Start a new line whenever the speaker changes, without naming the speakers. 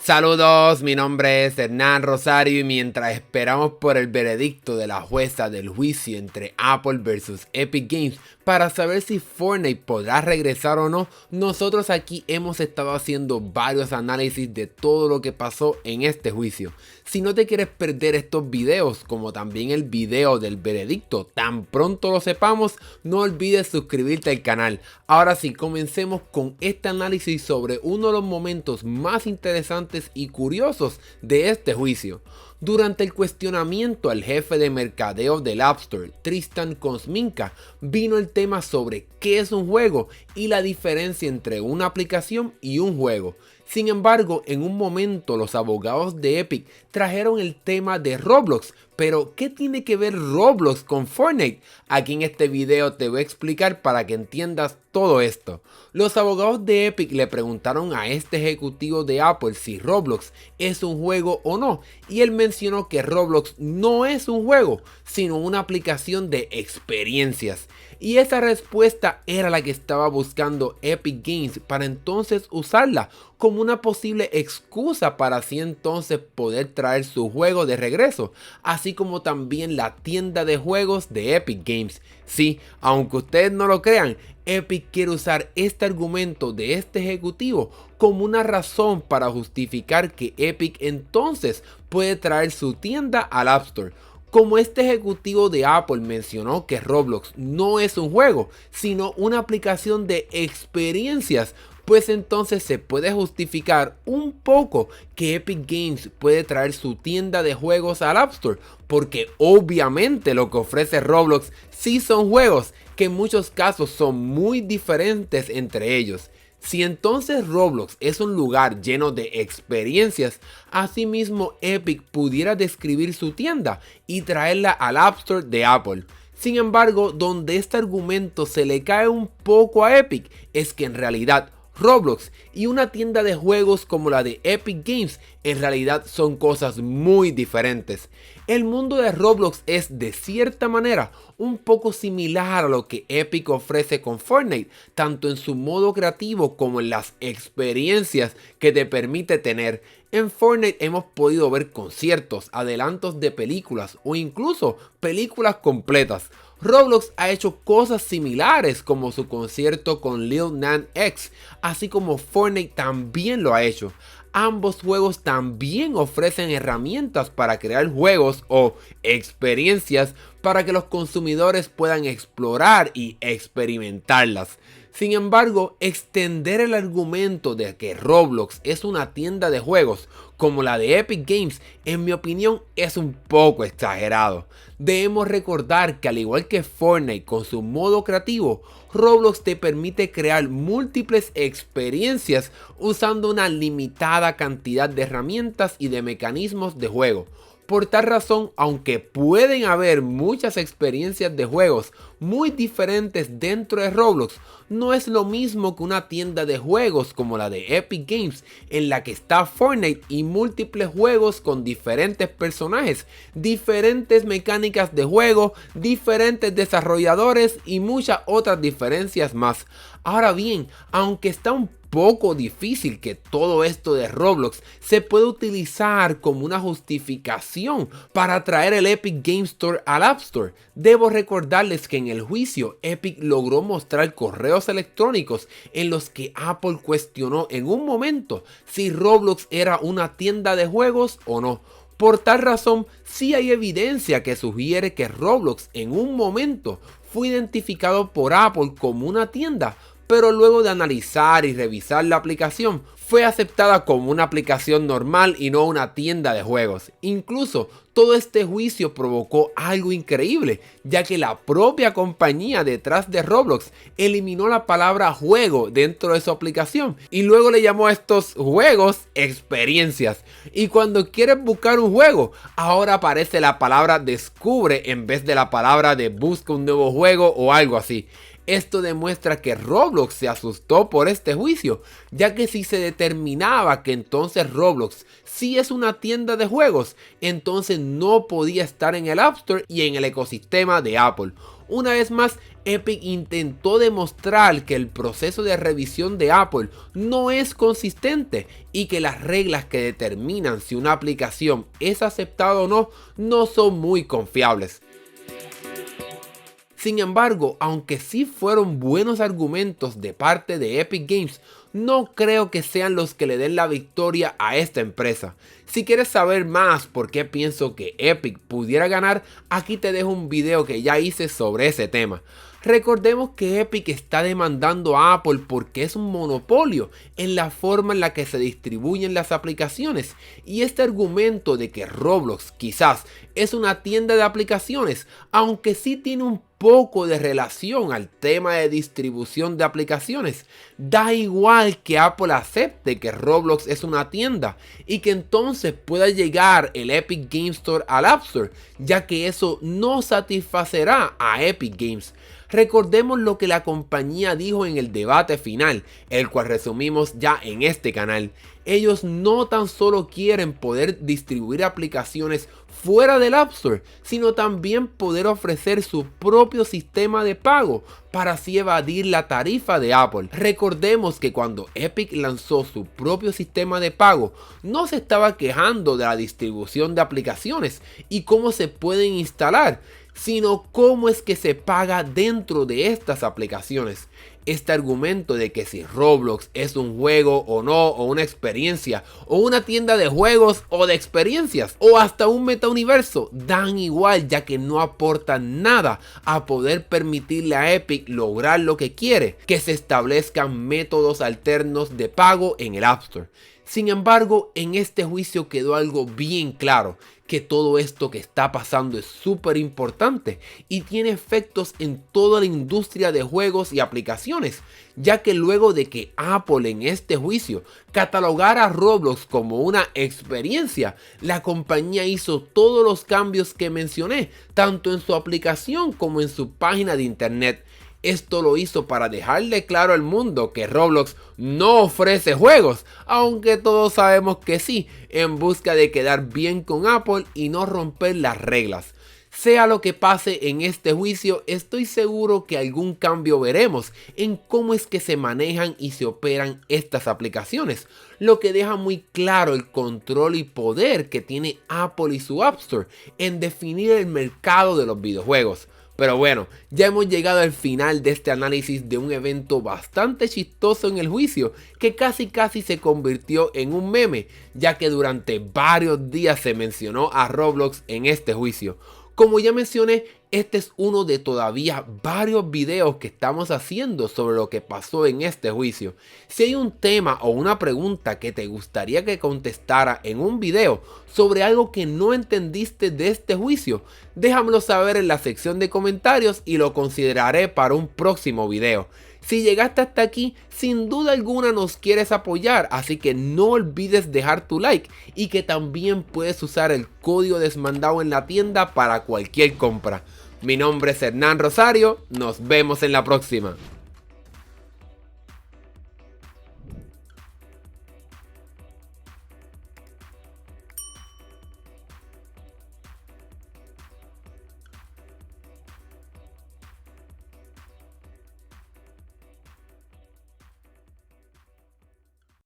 Saludos, mi nombre es Hernán Rosario y mientras esperamos por el veredicto de la jueza del juicio entre Apple vs Epic Games para saber si Fortnite podrá regresar o no, nosotros aquí hemos estado haciendo varios análisis de todo lo que pasó en este juicio. Si no te quieres perder estos videos, como también el video del veredicto, tan pronto lo sepamos, no olvides suscribirte al canal. Ahora sí, comencemos con este análisis sobre uno de los momentos más interesantes y curiosos de este juicio. Durante el cuestionamiento al jefe de mercadeo del App Store, Tristan Kosminka, vino el tema sobre qué es un juego y la diferencia entre una aplicación y un juego. Sin embargo, en un momento los abogados de Epic trajeron el tema de Roblox, pero ¿qué tiene que ver Roblox con Fortnite? Aquí en este video te voy a explicar para que entiendas todo esto. Los abogados de Epic le preguntaron a este ejecutivo de Apple si Roblox es un juego o no, y él mencionó que Roblox no es un juego, sino una aplicación de experiencias. Y esa respuesta era la que estaba buscando Epic Games para entonces usarla como una posible excusa para así entonces poder traer su juego de regreso, así como también la tienda de juegos de Epic Games. Sí, aunque ustedes no lo crean, Epic quiere usar este argumento de este ejecutivo como una razón para justificar que Epic entonces puede traer su tienda al App Store. Como este ejecutivo de Apple mencionó que Roblox no es un juego, sino una aplicación de experiencias, pues entonces se puede justificar un poco que Epic Games puede traer su tienda de juegos al App Store, porque obviamente lo que ofrece Roblox sí son juegos, que en muchos casos son muy diferentes entre ellos. Si entonces Roblox es un lugar lleno de experiencias, asimismo Epic pudiera describir su tienda y traerla al App Store de Apple. Sin embargo, donde este argumento se le cae un poco a Epic es que en realidad Roblox y una tienda de juegos como la de Epic Games en realidad son cosas muy diferentes. El mundo de Roblox es de cierta manera un poco similar a lo que Epic ofrece con Fortnite, tanto en su modo creativo como en las experiencias que te permite tener. En Fortnite hemos podido ver conciertos, adelantos de películas o incluso películas completas. Roblox ha hecho cosas similares como su concierto con Lil Nas X, así como Fortnite también lo ha hecho. Ambos juegos también ofrecen herramientas para crear juegos o experiencias para que los consumidores puedan explorar y experimentarlas. Sin embargo, extender el argumento de que Roblox es una tienda de juegos como la de Epic Games, en mi opinión, es un poco exagerado. Debemos recordar que al igual que Fortnite con su modo creativo, Roblox te permite crear múltiples experiencias usando una limitada cantidad de herramientas y de mecanismos de juego. Por tal razón, aunque pueden haber muchas experiencias de juegos muy diferentes dentro de Roblox, no es lo mismo que una tienda de juegos como la de Epic Games, en la que está Fortnite y múltiples juegos con diferentes personajes, diferentes mecánicas de juego, diferentes desarrolladores y muchas otras diferencias más. Ahora bien, aunque está un poco difícil que todo esto de Roblox se pueda utilizar como una justificación para traer el Epic Game Store al App Store, debo recordarles que en el juicio Epic logró mostrar correos electrónicos en los que Apple cuestionó en un momento si Roblox era una tienda de juegos o no. Por tal razón, sí hay evidencia que sugiere que Roblox en un momento fue identificado por Apple como una tienda, pero luego de analizar y revisar la aplicación, fue aceptada como una aplicación normal y no una tienda de juegos. Incluso todo este juicio provocó algo increíble, ya que la propia compañía detrás de Roblox eliminó la palabra juego dentro de su aplicación y luego le llamó a estos juegos experiencias. Y cuando quieres buscar un juego, ahora aparece la palabra descubre en vez de la palabra de busca un nuevo juego o algo así. Esto demuestra que Roblox se asustó por este juicio, ya que si se determinaba que entonces Roblox sí es una tienda de juegos, entonces no podía estar en el App Store y en el ecosistema de Apple. Una vez más, Epic intentó demostrar que el proceso de revisión de Apple no es consistente y que las reglas que determinan si una aplicación es aceptada o no son muy confiables. Sin embargo, aunque sí fueron buenos argumentos de parte de Epic Games, no creo que sean los que le den la victoria a esta empresa. Si quieres saber más por qué pienso que Epic pudiera ganar, aquí te dejo un video que ya hice sobre ese tema. Recordemos que Epic está demandando a Apple porque es un monopolio en la forma en la que se distribuyen las aplicaciones, y este argumento de que Roblox quizás es una tienda de aplicaciones, aunque sí tiene un poco de relación al tema de distribución de aplicaciones, da igual que Apple acepte que Roblox es una tienda y que entonces pueda llegar el Epic Games Store al App Store, ya que eso no satisfacerá a Epic Games. Recordemos lo que la compañía dijo en el debate final, el cual resumimos ya en este canal. Ellos no tan solo quieren poder distribuir aplicaciones fuera del App Store, sino también poder ofrecer su propio sistema de pago para así evadir la tarifa de Apple. Recordemos que cuando Epic lanzó su propio sistema de pago, no se estaba quejando de la distribución de aplicaciones y cómo se pueden instalar, sino cómo es que se paga dentro de estas aplicaciones. Este argumento de que si Roblox es un juego o no, o una experiencia, o una tienda de juegos o de experiencias, o hasta un metauniverso, dan igual, ya que no aportan nada a poder permitirle a Epic lograr lo que quiere, que se establezcan métodos alternos de pago en el App Store. Sin embargo, en este juicio quedó algo bien claro, que todo esto que está pasando es súper importante y tiene efectos en toda la industria de juegos y aplicaciones, ya que luego de que Apple en este juicio catalogara a Roblox como una experiencia, la compañía hizo todos los cambios que mencioné, tanto en su aplicación como en su página de internet. Esto lo hizo para dejarle claro al mundo que Roblox no ofrece juegos, aunque todos sabemos que sí, en busca de quedar bien con Apple y no romper las reglas. Sea lo que pase en este juicio, estoy seguro que algún cambio veremos en cómo es que se manejan y se operan estas aplicaciones, lo que deja muy claro el control y poder que tiene Apple y su App Store en definir el mercado de los videojuegos. Pero bueno, ya hemos llegado al final de este análisis de un evento bastante chistoso en el juicio, que casi se convirtió en un meme, ya que durante varios días se mencionó a Roblox en este juicio. Como ya mencioné, este es uno de todavía varios videos que estamos haciendo sobre lo que pasó en este juicio. Si hay un tema o una pregunta que te gustaría que contestara en un video sobre algo que no entendiste de este juicio, déjamelo saber en la sección de comentarios y lo consideraré para un próximo video. Si llegaste hasta aquí, sin duda alguna nos quieres apoyar, así que no olvides dejar tu like y que también puedes usar el código desmandado en la tienda para cualquier compra. Mi nombre es Hernán Rosario, nos vemos en la próxima.